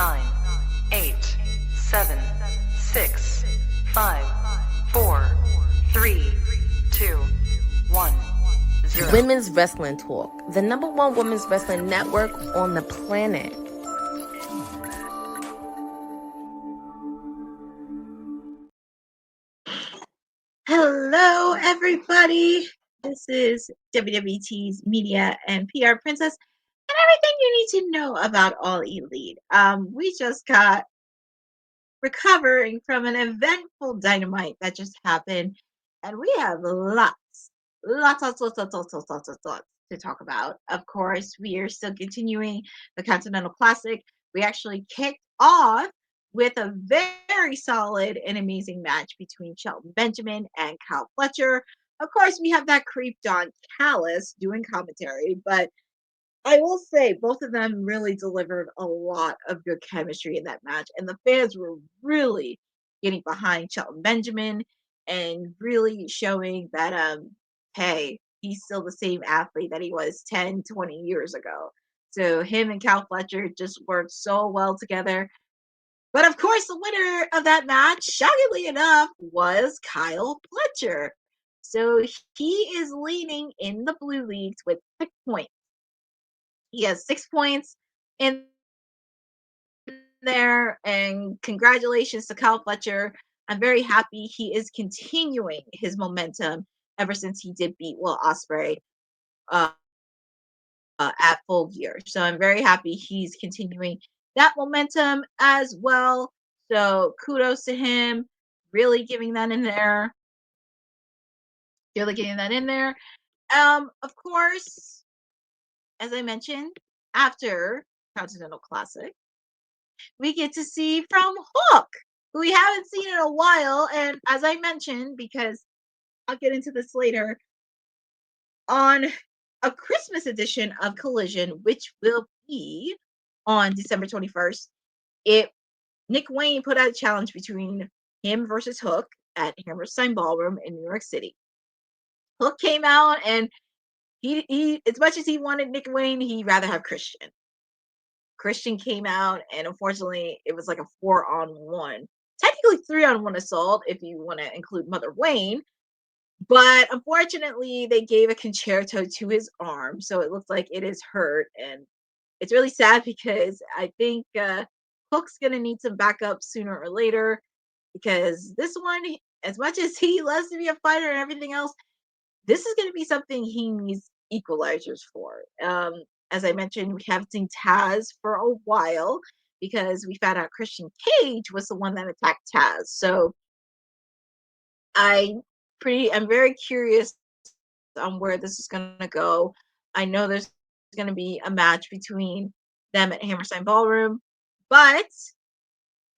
9, 8, 7, 6, 5, 4, 3, 2, 1, 0. Women's Wrestling Talk, the #1 women's wrestling network on the planet. Hello, everybody. This is WWT's Media and PR Princess, and everything you need to know about All Elite. We just got recovering from an eventful Dynamite that just happened, and we have lots to talk about. Of course, we are still continuing the Continental Classic. We actually kicked off with a very solid and amazing match between Shelton Benjamin and Kyle Fletcher. Of course, we have that creep Don Callis doing commentary, but I will say both of them really delivered a lot of good chemistry in that match, and the fans were really getting behind Shelton Benjamin and really showing that hey, he's still the same athlete that he was 10, 20 years ago. So him and Cal Fletcher just worked so well together. But of course, the winner of that match, shockingly enough, was Kyle Fletcher. So he is leading in the blue leagues with 6 points. He has 6 points in there, and congratulations to Kyle Fletcher. I'm very happy he is continuing his momentum ever since he did beat Will Ospreay at Full Gear. So I'm very happy he's continuing that momentum as well. So kudos to him, really giving that in there. Really getting that in there. Of course, as I mentioned, after Continental Classic, we get to see from Hook, who we haven't seen in a while. And as I mentioned, because I'll get into this later, on a Christmas edition of Collision, which will be on December 21st, Nick Wayne put out a challenge between him versus Hook at Hammerstein Ballroom in New York City. Hook came out, and he as much as he wanted Nick Wayne, he'd rather have Christian. Christian came out, and unfortunately, it was like a 4-on-1. Technically 3-on-1 assault, if you want to include Mother Wayne. But unfortunately, they gave a concerto to his arm, so it looks like it is hurt. And it's really sad because I think Hook's going to need some backup sooner or later, because this one, as much as he loves to be a fighter and everything else, this is going to be something he needs equalizers for. As I mentioned, we haven't seen Taz for a while because we found out Christian Cage was the one that attacked Taz. So I'm very curious on where this is going to go. I know there's going to be a match between them at Hammerstein Ballroom, but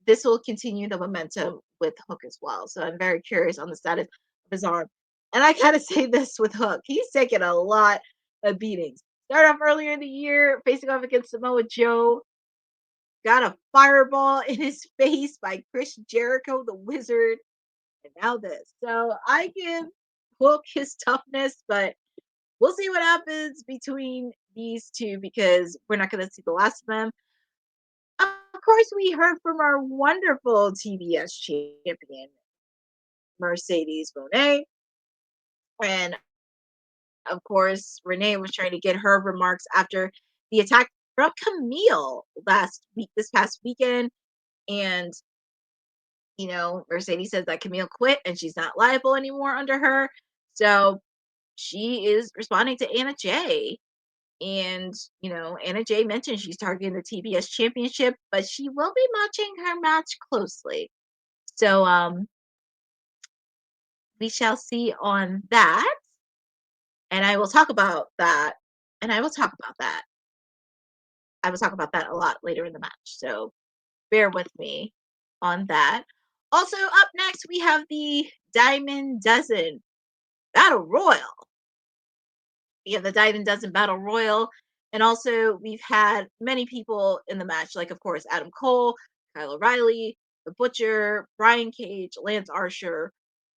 this will continue the momentum with Hook as well. So I'm very curious on the status of his arm. And I gotta say this with Hook, he's taken a lot of beatings. Started off earlier in the year, facing off against Samoa Joe. Got a fireball in his face by Chris Jericho, the Wizard. And now this. So I give Hook his toughness, but we'll see what happens between these two, because we're not going to see the last of them. Of course, we heard from our wonderful TBS champion, Mercedes Moné. And of course, Renee was trying to get her remarks after the attack from Camille this past weekend. And, Mercedes says that Camille quit and she's not liable anymore under her. So she is responding to Anna Jay. And, Anna Jay mentioned she's targeting the TBS championship, but she will be watching her match closely. So we shall see on that. And I will talk about that. I will talk about that a lot later in the match. So bear with me on that. Also, up next, we have the Diamond Dozen Battle Royal. We have the Diamond Dozen Battle Royal. And also, we've had many people in the match, like, of course, Adam Cole, Kyle O'Reilly, The Butcher, Brian Cage, Lance Archer,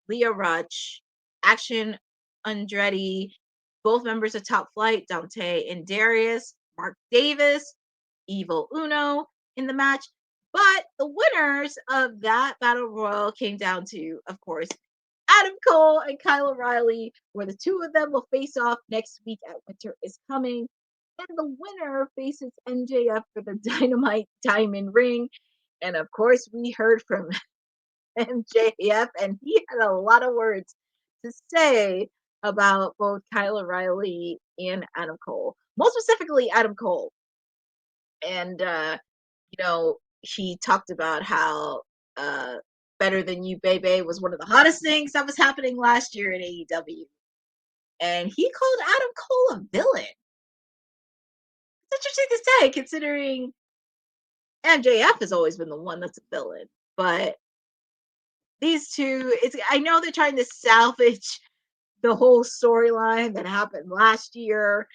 Leah Rush, Action Andretti, both members of Top Flight, Dante and Darius, Mark Davis, Evil Uno, in the match. But the winners of that battle royal came down to, of course, Adam Cole and Kyle O'Reilly, where the two of them will face off next week at Winter is Coming. And the winner faces MJF for the Dynamite Diamond Ring. And of course, we heard from MJF, and he had a lot of words to say about both Kyle O'Reilly and Adam Cole, most specifically Adam Cole. And, he talked about how Better Than You, Baby was one of the hottest things that was happening last year in AEW. And he called Adam Cole a villain. It's interesting to say, considering MJF has always been the one that's a villain. But these two, I know they're trying to salvage the whole storyline that happened last year.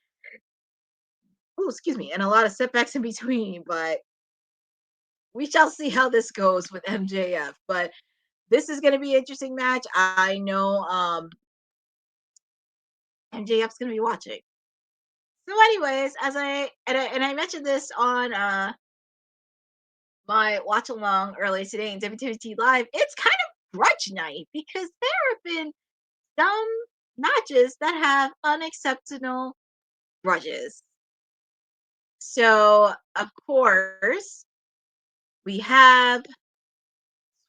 Oh, excuse me, and a lot of setbacks in between, but we shall see how this goes with MJF. But this is going to be an interesting match. I know MJF's going to be watching. So, anyways, as I mentioned this on my watch along earlier today in WWT Live, it's kind of grudge night because there have been some matches that have unacceptable grudges. So, of course, we have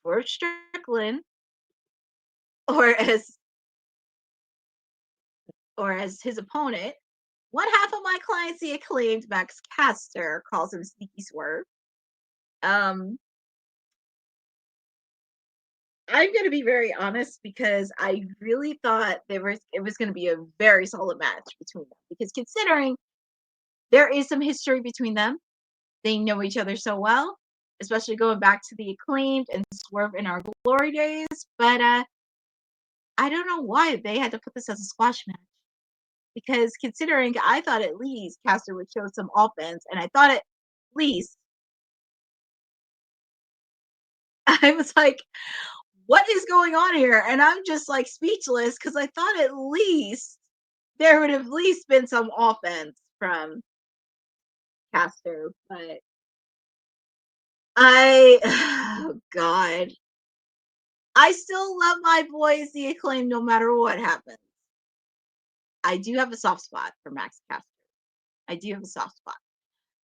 Swerve Strickland, or as his opponent, one half of my clients, the acclaimed Max Caster, calls him Sneaky Swerve. I'm going to be very honest because I really thought it was going to be a very solid match between them, because considering there is some history between them, they know each other so well, especially going back to the acclaimed and Swerve in our glory days. But I don't know why they had to put this as a squash match, because considering I thought at least Caster would show some offense, and I thought at least I was like, what is going on here? And I'm just like speechless because I thought at least there would have at least been some offense from Caster. But oh God, I still love my boys, the acclaim, no matter what happens. I do have a soft spot for Max Caster. I do have a soft spot.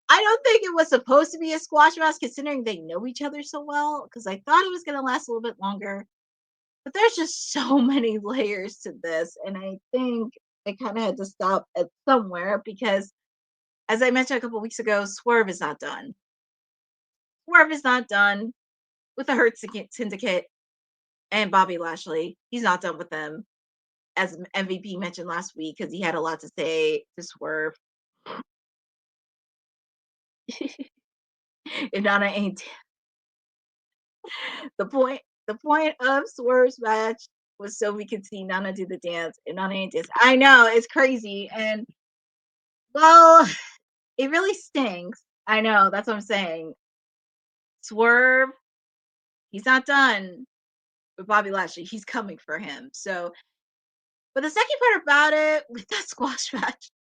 I don't think it was supposed to be a squash match, considering they know each other so well, because I thought it was going to last a little bit longer. But there's just so many layers to this, and I think they kind of had to stop at somewhere because, as I mentioned a couple weeks ago, Swerve is not done. Swerve is not done with the Hurt Syndicate and Bobby Lashley. He's not done with them, as MVP mentioned last week, because he had a lot to say to Swerve. And Nana ain't. The point of Swerve's match was so we could see Nana do the dance, and Nana ain't dance. I know, it's crazy, and well, it really stings. I know, that's what I'm saying. Swerve, he's not done with Bobby Lashley. He's coming for him. So, but the second part about it with that squash match,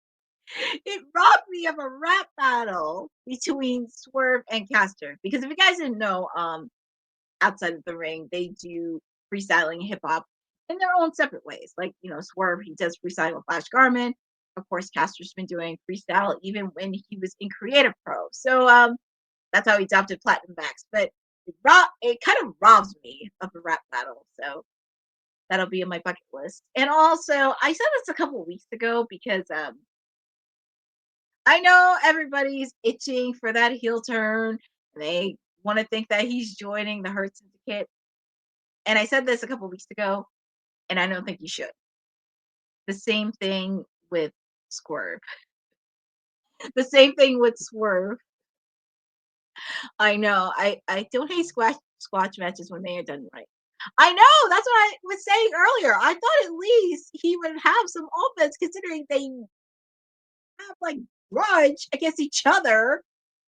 it robbed me of a rap battle between Swerve and Caster. Because if you guys didn't know, outside of the ring, they do freestyling hip hop in their own separate ways. Like, Swerve, he does freestyling with Flash Garment. Of course, Caster's been doing freestyle even when he was in Creative Pro. So that's how he adopted Platinum Max. But it kind of robs me of a rap battle. So that'll be on my bucket list. And also, I said this a couple of weeks ago because I know everybody's itching for that heel turn. They want to think that he's joining the Hurt Syndicate. And I said this a couple of weeks ago, and I don't think you should. The same thing with Swerve. The same thing with Swerve. I know. I don't hate squash matches when they are done right. I know. That's what I was saying earlier. I thought at least he would have some offense, considering they have like grudge against each other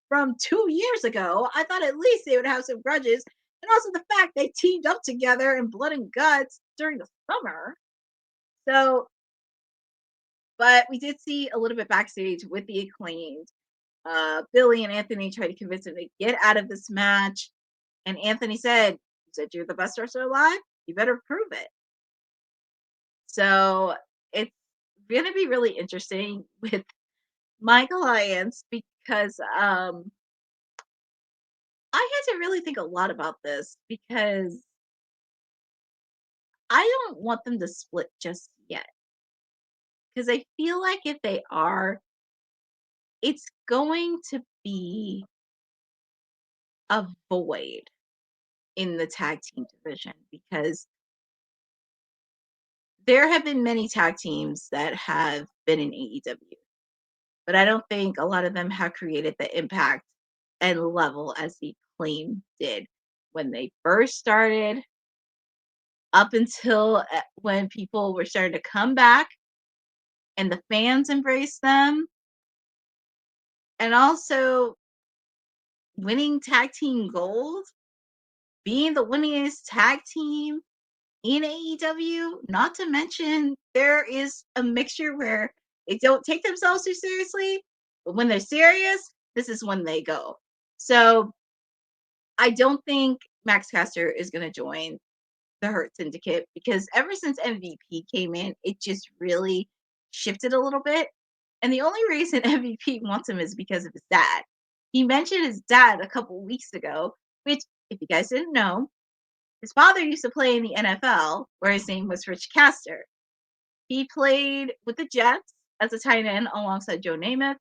from 2 years ago. I thought at least they would have some grudges. And also the fact they teamed up together in Blood and Guts during the summer. So, but we did see a little bit backstage with the acclaimed. Billy and Anthony tried to convince him to get out of this match. And Anthony said, "You said you're the best wrestler alive? You better prove it." So it's going to be really interesting with my clients because I had to really think a lot about this because I don't want them to split just yet. Because I feel like if they are, it's going to be a void in the tag team division because there have been many tag teams that have been in AEW, but I don't think a lot of them have created the impact and level as the Acclaim did when they first started, up until when people were starting to come back and the fans embraced them, and also winning tag team gold, being the winningest tag team in AEW. Not to mention, there is a mixture where they don't take themselves too seriously, but when they're serious, this is when they go. So I don't think Max Caster is going to join the Hurt Syndicate because ever since MVP came in, it just really shifted a little bit. And the only reason MVP wants him is because of his dad. He mentioned his dad a couple weeks ago, which, if you guys didn't know, his father used to play in the NFL, where his name was Rich Caster. He played with the Jets as a tight end alongside Joe Namath.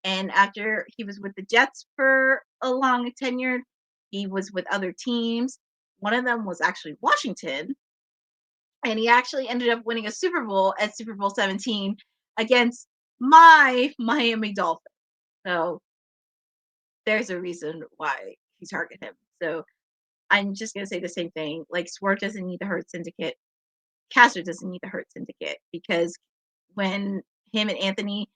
And after he was with the Jets for a long tenure, he was with other teams. One of them was actually Washington. And he actually ended up winning a Super Bowl at Super Bowl 17 against my Miami Dolphins. So there's a reason why he targeted him. So I'm just going to say the same thing. Like, Swerve doesn't need the Hurt Syndicate. Caster doesn't need the Hurt Syndicate because when him and Anthony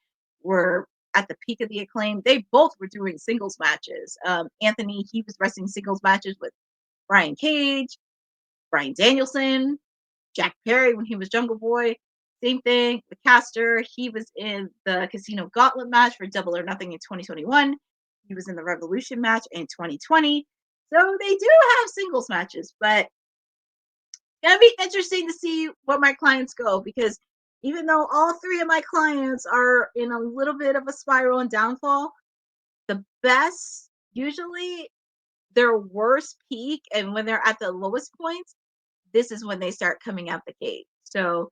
were at the peak of the Acclaim, they both were doing singles matches. Anthony, he was wrestling singles matches with Brian Cage, Bryan Danielson, Jack Perry when he was Jungle Boy. Same thing with Caster. He was in the Casino Gauntlet match for Double or Nothing in 2021. He was in the Revolution match in 2020. So they do have singles matches, but it'll be interesting to see where my clients go because even though all three of my clients are in a little bit of a spiral and downfall, the best, usually their worst peak and when they're at the lowest points, this is when they start coming out the gate. So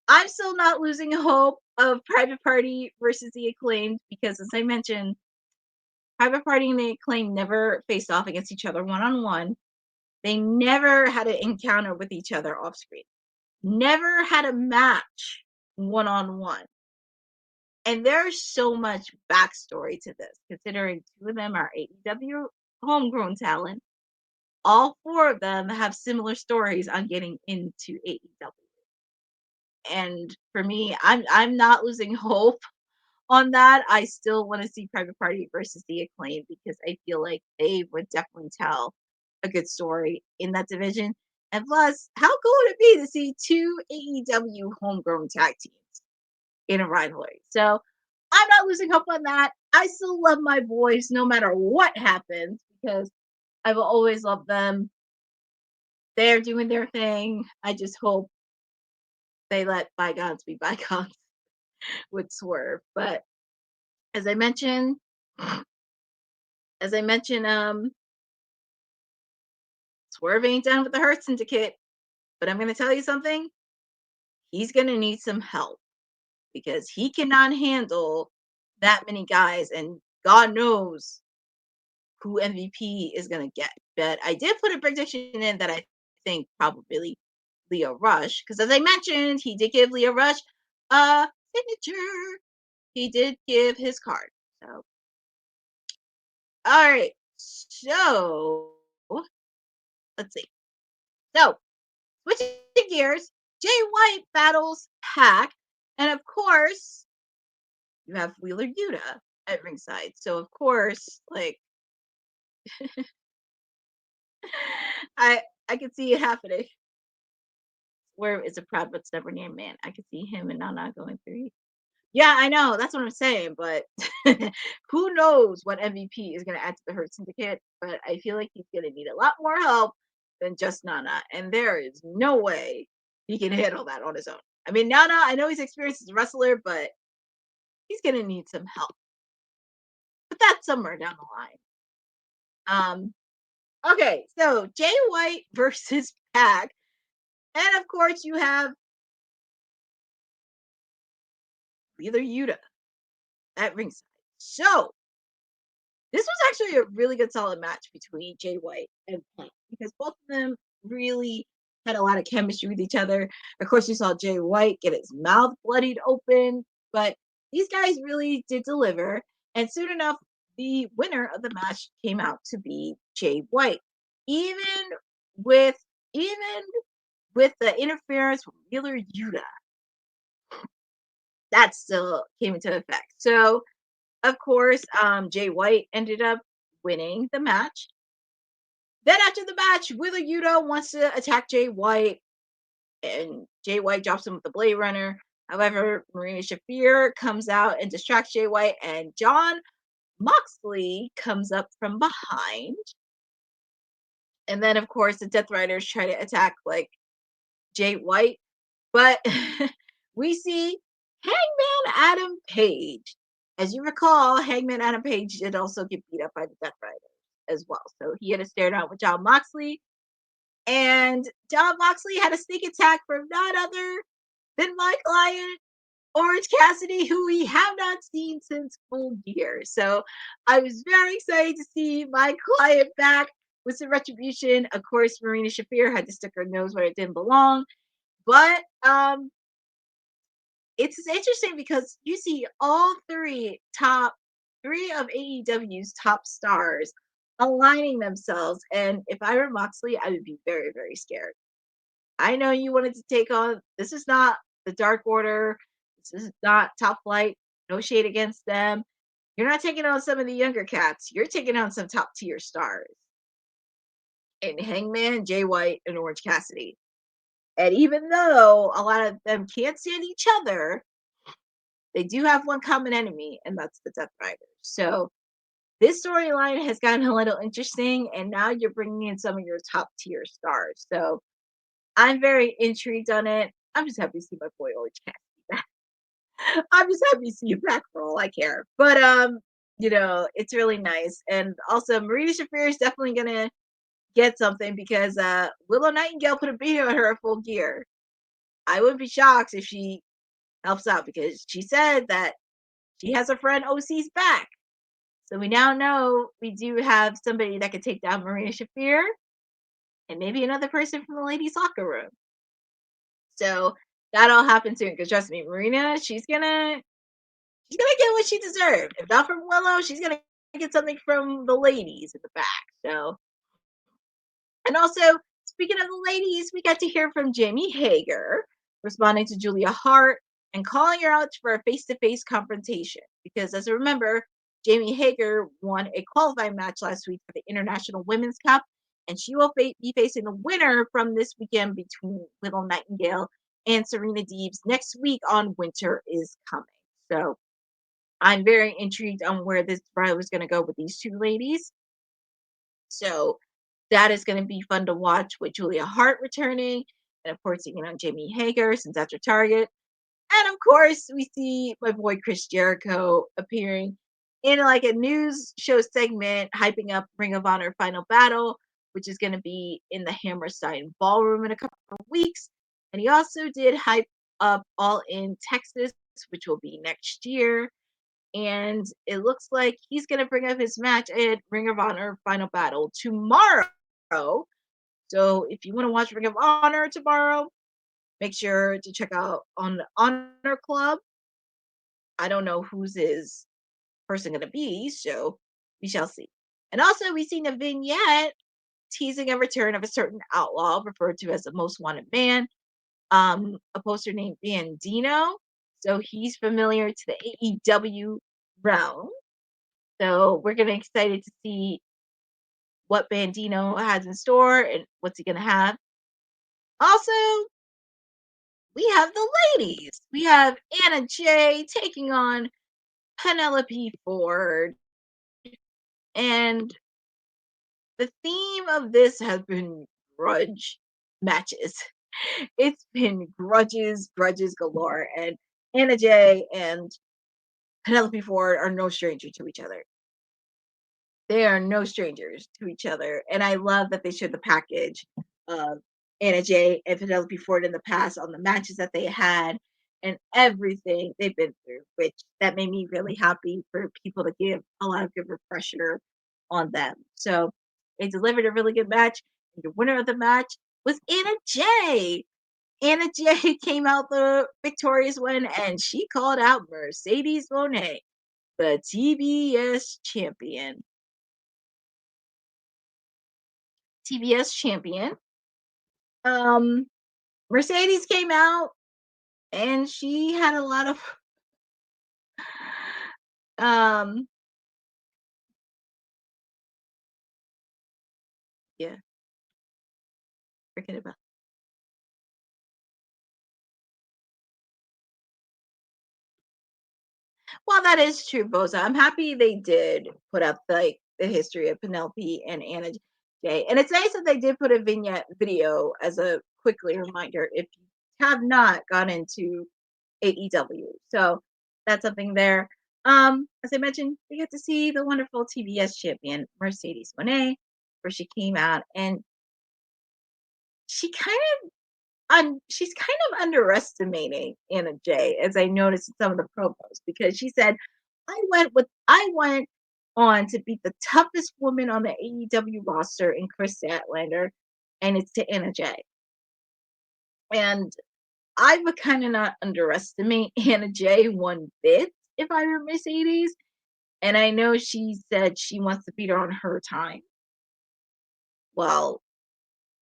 I'm still not losing hope of Private Party versus the Acclaimed because, as I mentioned, Private Party and the Acclaimed never faced off against each other one-on-one. They never had an encounter with each other off screen. Never had a match one-on-one. And there's so much backstory to this, considering two of them are AEW homegrown talent. All four of them have similar stories on getting into AEW. And for me, I'm not losing hope on that. I still want to see Private Party versus the Acclaim because I feel like they would definitely tell a good story in that division. And plus, how cool would it be to see two AEW homegrown tag teams in a rivalry? So I'm not losing hope on that. I still love my boys no matter what happens because I will always love them. They're doing their thing. I just hope they let bygones be bygones with Swerve. But as I mentioned, Swerve ain't done with the Hurt Syndicate. But I'm going to tell you something. He's going to need some help because he cannot handle that many guys. And God knows who MVP is going to get. But I did put a prediction in that I think probably Leo Rush. Because as I mentioned, he did give Leo Rush a signature. He did give his card. So, all right. So, let's see. So, switching gears, Jay White battles Pac. And of course, you have Wheeler Yuta at ringside. So, of course, like, I could see it happening. Where is a proud but stubborn young man? I could see him and Nana going through Yeah, I know. That's what I'm saying. But who knows what MVP is going to add to the Hurt Syndicate? But I feel like he's going to need a lot more help than just Nana. And there is no way he can handle that on his own. I mean, Nana, I know he's experienced as a wrestler, but he's going to need some help. But that's somewhere down the line. Okay, so Jay White versus Pac. And of course, you have Wheeler Yuta at ringside. So this was actually a really good solid match between Jay White and Pac because both of them really had a lot of chemistry with each other. Of course, you saw Jay White get his mouth bloodied open, but these guys really did deliver. And soon enough, the winner of the match came out to be Jay White. Even with the interference from Wheeler Yuta, that still came into effect. So of course, Jay White ended up winning the match. Then after the match, Wheeler Yuta wants to attack Jay White, and Jay White drops him with the Blade Runner. However, Marina Shafir comes out and distracts Jay White, and Jon Moxley comes up from behind. And then, of course, the Death Riders try to attack like Jay White, but we see Hangman Adam Page. As you recall, Hangman Adam Page did also get beat up by the Death Riders as well. So he had a stare down with Jon Moxley. And Jon Moxley had a sneak attack from none other than my client, Orange Cassidy, who we have not seen since Full Gear. So I was very excited to see my client back with some retribution. Of course, Marina Shafir had to stick her nose where it didn't belong. But it's interesting because you see all three of AEW's top stars aligning themselves. And if I were Moxley, I would be very, very scared. I know you wanted to take on, this is not the Dark Order. This is not Top Flight. No shade against them. You're not taking on some of the younger cats. You're taking on some top tier stars. And Hangman, Jay White, and Orange Cassidy. And even though a lot of them can't stand each other, they do have one common enemy, and that's the Death Riders. So this storyline has gotten a little interesting, and now you're bringing in some of your top tier stars. So I'm very intrigued on it. I'm just happy to see my boy Orange Cassidy back. I'm just happy to see you back for all I care. But it's really nice. And also Marina Shafir is definitely gonna get something because Willow Nightingale put a video on her at Full Gear. I wouldn't be shocked if she helps out because she said that she has a friend OC's back. So we now know we do have somebody that can take down Marina Shafir and maybe another person from the ladies' locker room. So that all happened soon because trust me, Marina, she's gonna get what she deserved. If not from Willow, she's gonna get something from the ladies in the back. So, and also speaking of the ladies, we got to hear from Jamie Hager responding to Julia Hart and calling her out for a face-to-face confrontation. Because as I remember, Jamie Hager won a qualifying match last week for the International Women's Cup, and she will be facing the winner from this weekend between Willow Nightingale and Serena Deebs next week on Winter is Coming. So I'm very intrigued on where this trial is going to go with these two ladies. So that is going to be fun to watch with Julia Hart returning, and of course, Jamie Hager since that's her target. And of course, we see my boy Chris Jericho appearing in like a news show segment, hyping up Ring of Honor Final Battle, which is going to be in the Hammerstein Ballroom in a couple of weeks. And he also did hype up All in Texas, which will be next year. And it looks like he's going to bring up his match at Ring of Honor Final Battle tomorrow. So if you want to watch Ring of Honor tomorrow, make sure to check out on the Honor Club. I don't know who's his person going to be, so we shall see. And also, we've seen a vignette teasing a return of a certain outlaw referred to as the most wanted man, a poster named Bandino. So he's familiar to the AEW realm. So we're going to be excited to see what Bandino has in store and what's he going to have. Also, we have the ladies. We have Anna Jay taking on Penelope Ford. And the theme of this has been grudge matches. It's been grudges galore. And Anna Jay and Penelope Ford are no stranger to each other. They are no strangers to each other. And I love that they showed the package of Anna Jay and Penelope Ford in the past on the matches that they had and everything they've been through, which that made me really happy for people to give a lot of good refresher on them. So they delivered a really good match. And the winner of the match was Anna Jay. Anna Jay came out the victorious one and she called out Mercedes Moné, the TBS champion. TBS champion. Mercedes came out and she had a lot of yeah, forget about. Well, that is true, Boza. I'm happy they did put up the history of Penelope and Anna Jay. And it's nice that they did put a vignette video as a quickly reminder if you have not gone into AEW. So that's something there. As I mentioned, we get to see the wonderful TBS champion, Mercedes Moné, where she came out and she she's kind of underestimating Anna Jay, as I noticed in some of the promos, because she said, I went on to beat the toughest woman on the AEW roster in Chris Statlander, and it's to Anna Jay. And I would kind of not underestimate Anna Jay one bit if I were Mercedes. And I know she said she wants to beat her on her time. Well,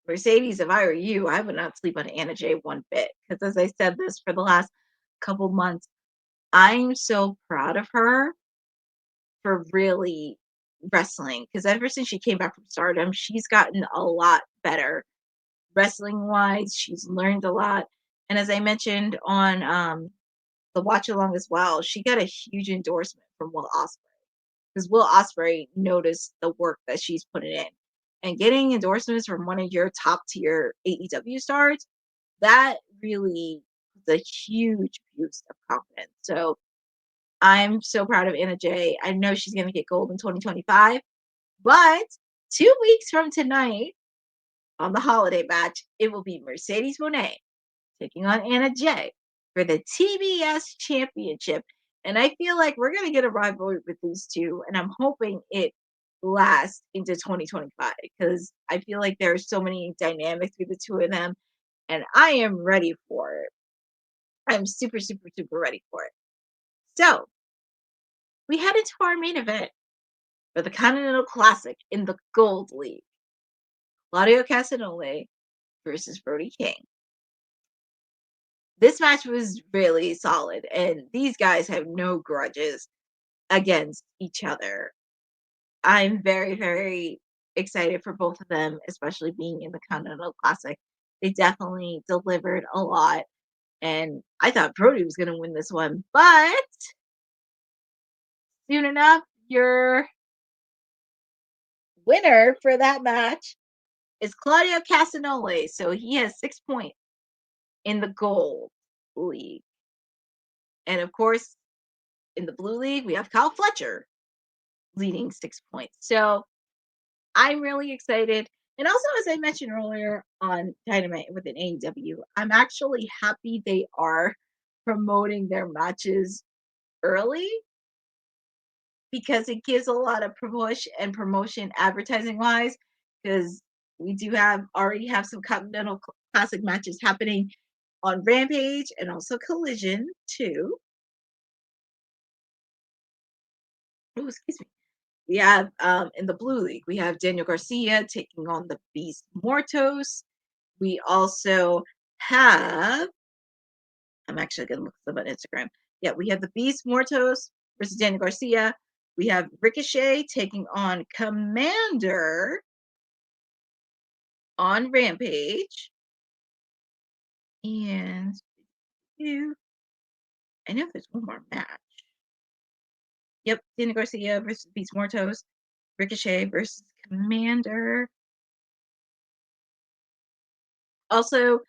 Mercedes, if I were you, I would not sleep on Anna Jay one bit. Because as I said this for the last couple months, I'm so proud of her for really wrestling. Because ever since she came back from Stardom, she's gotten a lot better wrestling wise. She's learned a lot. And as I mentioned on the watch along as well, she got a huge endorsement from Will Ospreay. Because Will Ospreay noticed the work that she's putting in. And getting endorsements from one of your top tier AEW stars, that really is a huge boost of confidence. So I'm so proud of Anna Jay. I know she's going to get gold in 2025. But 2 weeks from tonight, on the holiday match, it will be Mercedes Moné taking on Anna Jay for the TBS championship. And I feel like we're going to get a rivalry with these two. And I'm hoping it lasts into 2025 because I feel like there are so many dynamics with the two of them. And I am ready for it. I'm super, super, super ready for it. So we head into our main event for the Continental Classic in the Gold League. Claudio Castagnoli versus Brody King. This match was really solid, and these guys have no grudges against each other. I'm very, very excited for both of them, especially being in the Continental Classic. They definitely delivered a lot, and I thought Brody was going to win this one, but soon enough, your winner for that match is Claudio Castagnoli, so he has 6 points in the Gold League. And of course, in the Blue League, we have Kyle Fletcher leading 6 points. So I'm really excited. And also, as I mentioned earlier on Dynamite within AEW, I'm actually happy they are promoting their matches early because it gives a lot of promotion advertising wise, because we do already have some Continental Classic matches happening on Rampage and also Collision too. Oh, excuse me. We have in the Blue League, we have Daniel Garcia taking on the Beast Mortos. We also have, I'm actually going to look them on Instagram. Yeah, we have the Beast Mortos versus Daniel Garcia. We have Ricochet taking on Commander on Rampage. And 2. I know there's one more match. Yep, Daniel Garcia versus Beast Mortos. Ricochet versus Commander. Also,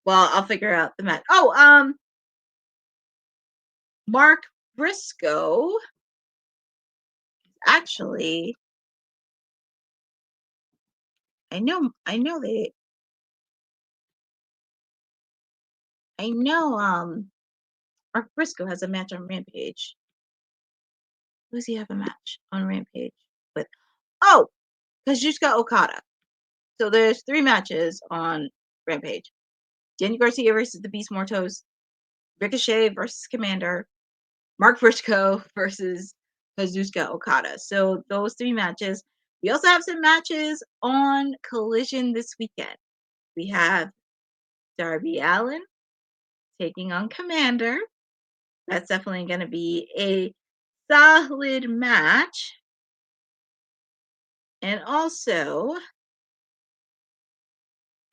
well, I'll figure out the match. Oh, Mark Briscoe actually, I know Mark Briscoe has a match on Rampage. Who does he have a match on Rampage with? Oh, Kazuchika Okada. So there's 3 matches on Rampage. Daniel Garcia versus the Beast Mortos. Ricochet versus Commander. Mark Briscoe versus Kazuchika Okada. So those 3 matches. We also have some matches on Collision this weekend. We have Darby Allin taking on Commander. That's definitely going to be a solid match. And also,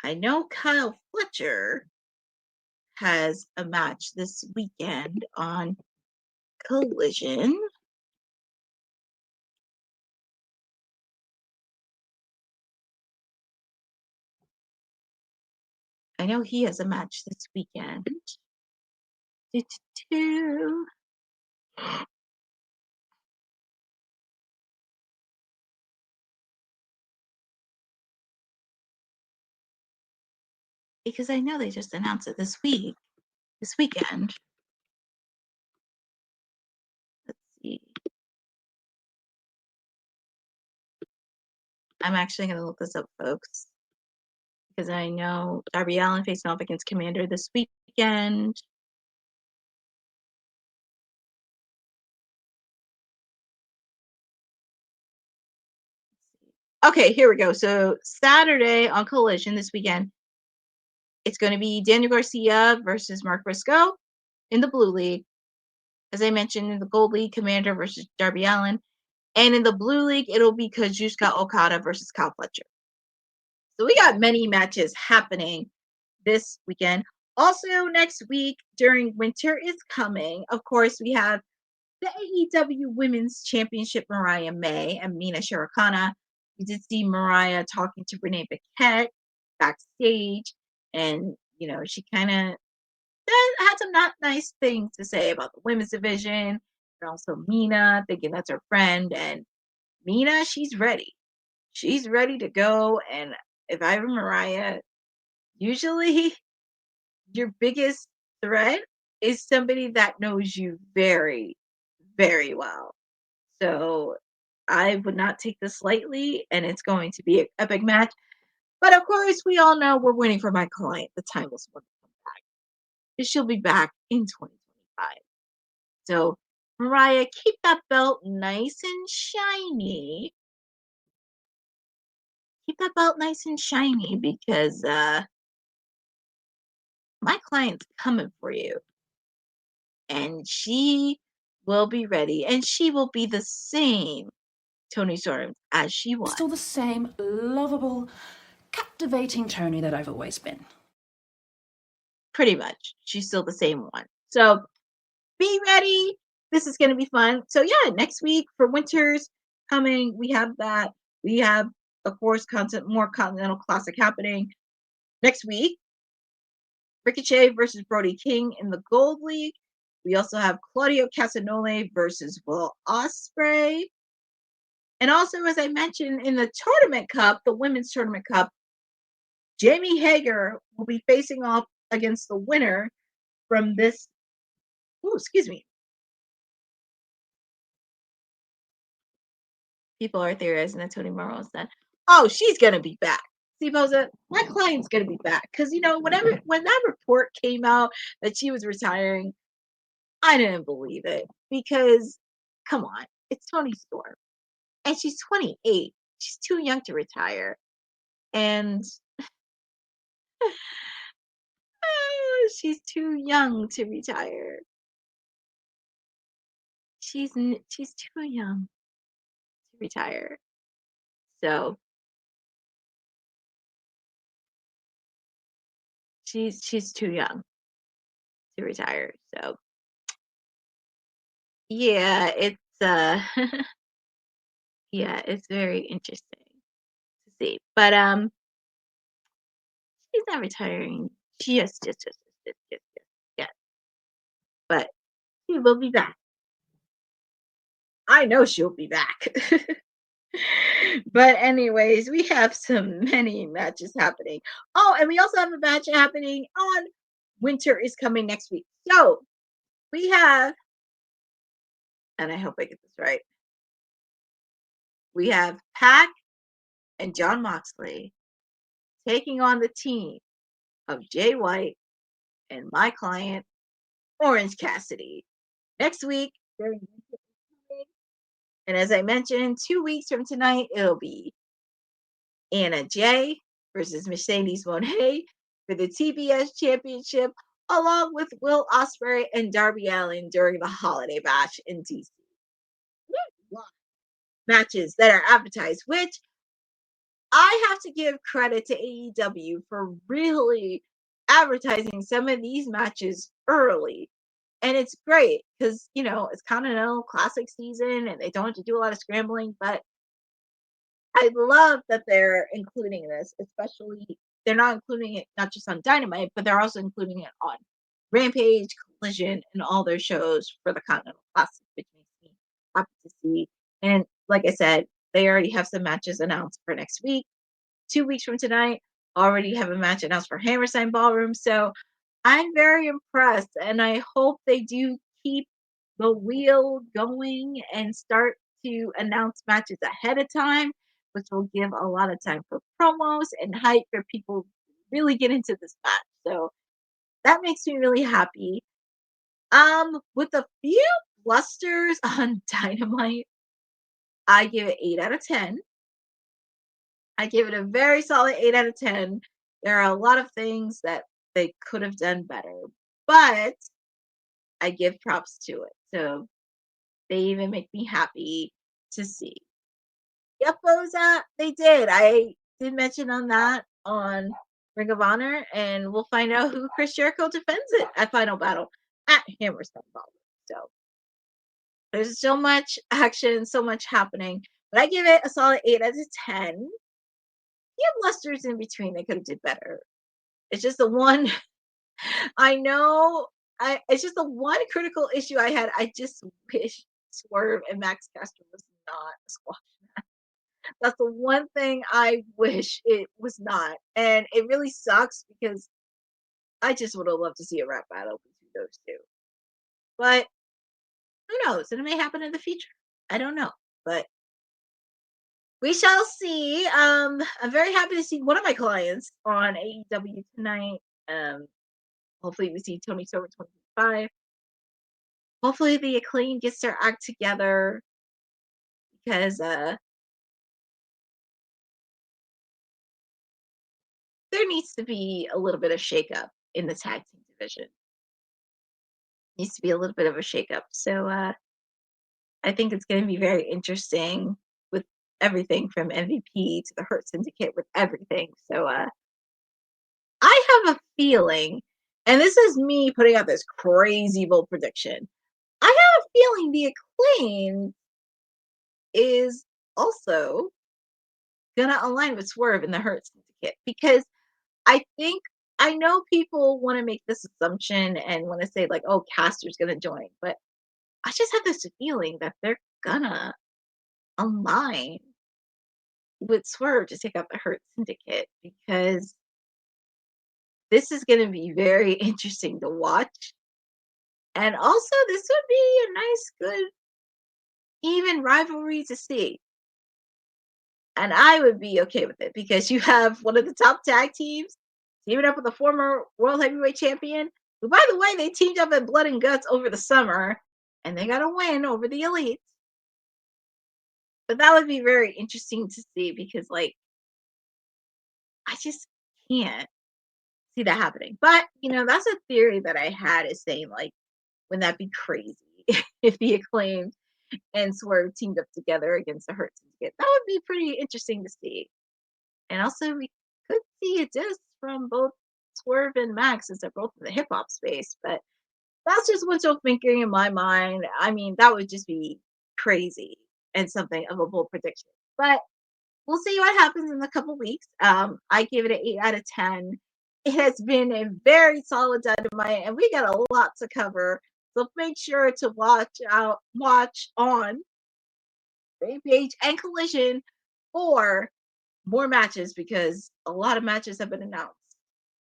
I know Kyle Fletcher has a match this weekend on Collision. I know he has a match this weekend. Because I know they just announced it this weekend. Let's see. I'm actually going to look this up, folks, because I know Darby Allin facing off against Commander this weekend. Okay, here we go. So Saturday on Collision this weekend, it's going to be Daniel Garcia versus Mark Briscoe in the Blue League. As I mentioned, in the Gold League, Commander versus Darby Allin. And in the Blue League, it'll be Kazuchika Okada versus Kyle Fletcher. So we got many matches happening this weekend. Also, next week during Winter is Coming, of course, we have the AEW Women's Championship, Mariah May and Mina Shirokana. We did see Mariah talking to Renee Paquette backstage, and she kind of had some not nice things to say about the women's division, and also Mina, thinking that's her friend. And Mina, she's ready. She's ready to go. And if I were Mariah, usually your biggest threat is somebody that knows you very, very well. So I would not take this lightly, and it's going to be an epic match. But of course, we all know we're waiting for my client, the Timeless One, to come back. Because she'll be back in 2025. So, Mariah, keep that belt nice and shiny. Keep that belt nice and shiny, because my client's coming for you. And she will be ready. And she will be the same Toni Storm as she was. Still the same lovable, captivating Toni that I've always been. Pretty much. She's still the same one. So be ready. This is going to be fun. So yeah, next week for Winter's Coming, we have that. We have, of course, more Continental Classic happening next week. Ricochet versus Brody King in the Gold League. We also have Claudio Castagnoli versus Will Ospreay. And also, as I mentioned, in the Tournament Cup, the Women's Tournament Cup, Jamie Hager will be facing off against the winner from this. Oh, excuse me. People are theorizing that Toni Morrow said, "Oh, she's gonna be back." See, Boza, my client's gonna be back because when that report came out that she was retiring, I didn't believe it because, come on, it's Toni Storm, and she's 28. She's too young to retire, and she's too young to retire. She's too young to retire. So she's too young. to retire. So yeah, it's yeah, it's very interesting to see. But she's not retiring just yet. But she will be back. I know she'll be back. But anyways, we have many matches happening. Oh, and we also have a match happening on Winter is Coming next week. So we have, and I hope I get this right. We have Pac and John Moxley taking on the team of Jay White and my client, Orange Cassidy. Next week, during Winter is Coming. And as I mentioned, 2 weeks from tonight, it'll be Anna Jay versus Mercedes Moné for the TBS Championship, along with Will Ospreay and Darby Allin during the Holiday Bash in DC. Matches that are advertised, which I have to give credit to AEW for really advertising some of these matches early. And it's great because, it's Continental Classic season and they don't have to do a lot of scrambling, but I love that they're including this, especially they're not including it not just on Dynamite, but they're also including it on Rampage, Collision, and all their shows for the Continental Classic, which makes me happy to see. And like I said, they already have some matches announced for next week. 2 weeks from tonight, already have a match announced for Hammerstein Ballroom. So I'm very impressed, and I hope they do keep the wheel going and start to announce matches ahead of time, which will give a lot of time for promos and hype for people to really get into this match. So that makes me really happy. With a few blusters on Dynamite, I give it 8 out of 10. I give it a very solid 8 out of 10. There are a lot of things that they could have done better, but I give props to it. So they even make me happy to see. Yep, they did. I did mention on that on Ring of Honor, and we'll find out who Chris Jericho defends it at Final Battle at Hammerstone Ballroom. So there's so much action, so much happening, but I give it a solid 8 out of 10. You have lusters in between. They could have did better. It's just the one. I know. It's just the one critical issue I had. I just wish Swerve and Max Caster was not a squash match. That's the one thing I wish it was not, and it really sucks because I just would have loved to see a rap battle between those two. But who knows? It may happen in the future. I don't know, but we shall see. I'm very happy to see one of my clients on AEW tonight. Hopefully we see Tony Storm 25. Hopefully the Acclaim gets their act together because there needs to be a little bit of shakeup in the tag team division. Needs to be a little bit of a shakeup. So I think it's going to be very interesting with everything from MVP to the Hurt Syndicate with everything. So I have a feeling, and this is me putting out this crazy bold prediction. I have a feeling the Acclaim is also gonna align with Swerve in the Hurt Syndicate because I know people want to make this assumption and want to say like, oh, Caster's gonna join, but I just have this feeling that they're gonna align with Swerve to take out the Hurt Syndicate because this is gonna be very interesting to watch. And also this would be a nice, good, even rivalry to see. And I would be okay with it because you have one of the top tag teams teaming up with a former World Heavyweight Champion, who, by the way, they teamed up in Blood and Guts over the summer, and they got a win over the Elites. But that would be very interesting to see because, like, I just can't see that happening. But, that's a theory that I had is saying, like, wouldn't that be crazy if the Acclaimed and Swerve teamed up together against the Hurt Syndicate? That would be pretty interesting to see. And also, we could see a diss from both Swerve and Max, since they're both in the hip hop space. But that's just wishful thinking in my mind. I mean, that would just be crazy and something of a bold prediction. But we'll see what happens in a couple weeks. I gave it an 8 out of 10. It has been a very solid Dynamite, and we got a lot to cover. So make sure to watch on Rampage and Collision for more matches, because a lot of matches have been announced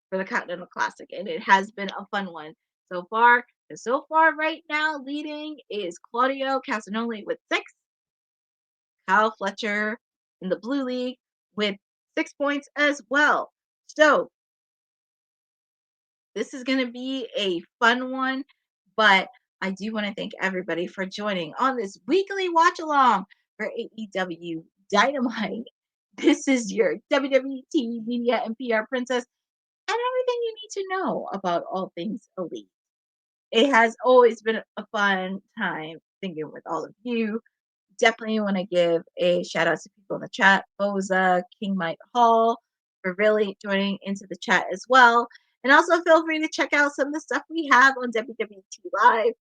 for the Continental Classic, and it has been a fun one so far. And so far, right now, leading is Claudio Castagnoli with 6, Kyle Fletcher in the Blue League with 6 points as well. So this is going to be a fun one, but I do want to thank everybody for joining on this weekly watch along for AEW Dynamite. This is your WWE TV media and PR princess, and everything you need to know about all things elite. It has always been a fun time thinking with all of you. Definitely want to give a shout out to people in the chat, Boza, King Mike Hall, for really joining into the chat as well. And also feel free to check out some of the stuff we have on WWT Live.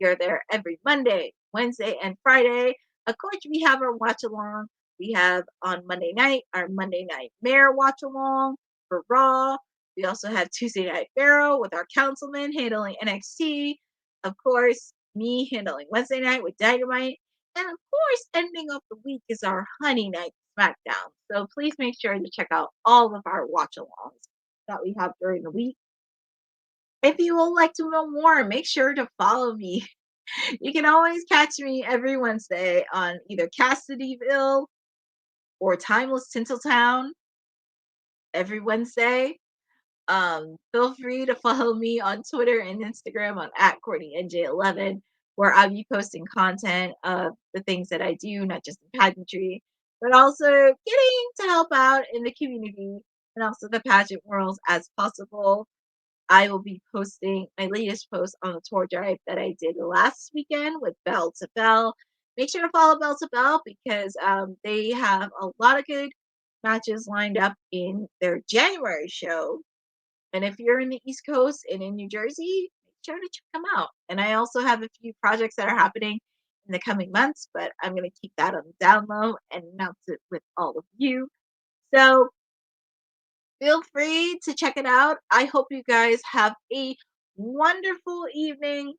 We are there every Monday, Wednesday, and Friday. Of course, we have our watch along. We have on Monday night our Monday Night Mayor watch along for Raw. We also have Tuesday Night Pharaoh with our councilman handling NXT. Of course, me handling Wednesday night with Dynamite. And of course, ending of the week is our Honey Night SmackDown. So please make sure to check out all of our watch alongs that we have during the week. If you would like to know more, make sure to follow me. You can always catch me every Wednesday on either Cassidyville or Timeless Tinseltown every Wednesday. Feel free to follow me on Twitter and Instagram on @CourtneyNJ11, where I'll be posting content of the things that I do, not just in pageantry, but also getting to help out in the community and also the pageant world as possible. I will be posting my latest post on the tour drive that I did last weekend with Bell to Bell. Make sure to follow Bell to Bell because they have a lot of good matches lined up in their January show. And if you're in the East Coast and in New Jersey, make sure to check them out. And I also have a few projects that are happening in the coming months, but I'm going to keep that on the down low and announce it with all of you. So feel free to check it out. I hope you guys have a wonderful evening.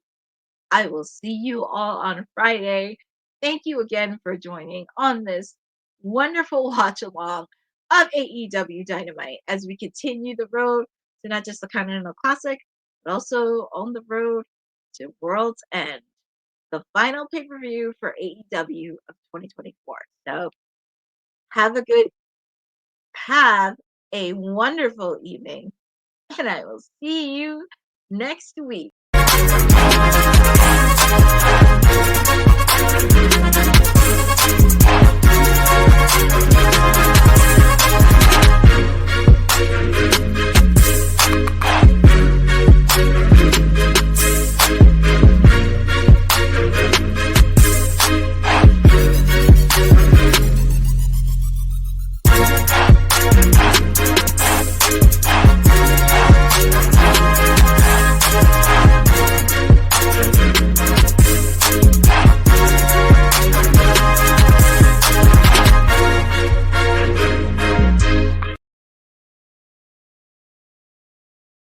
I will see you all on Friday. Thank you again for joining on this wonderful watch along of AEW Dynamite as we continue the road to not just the Continental Classic, but also on the road to World's End, the final pay-per-view for AEW of 2024. So have a wonderful evening, and I will see you next week.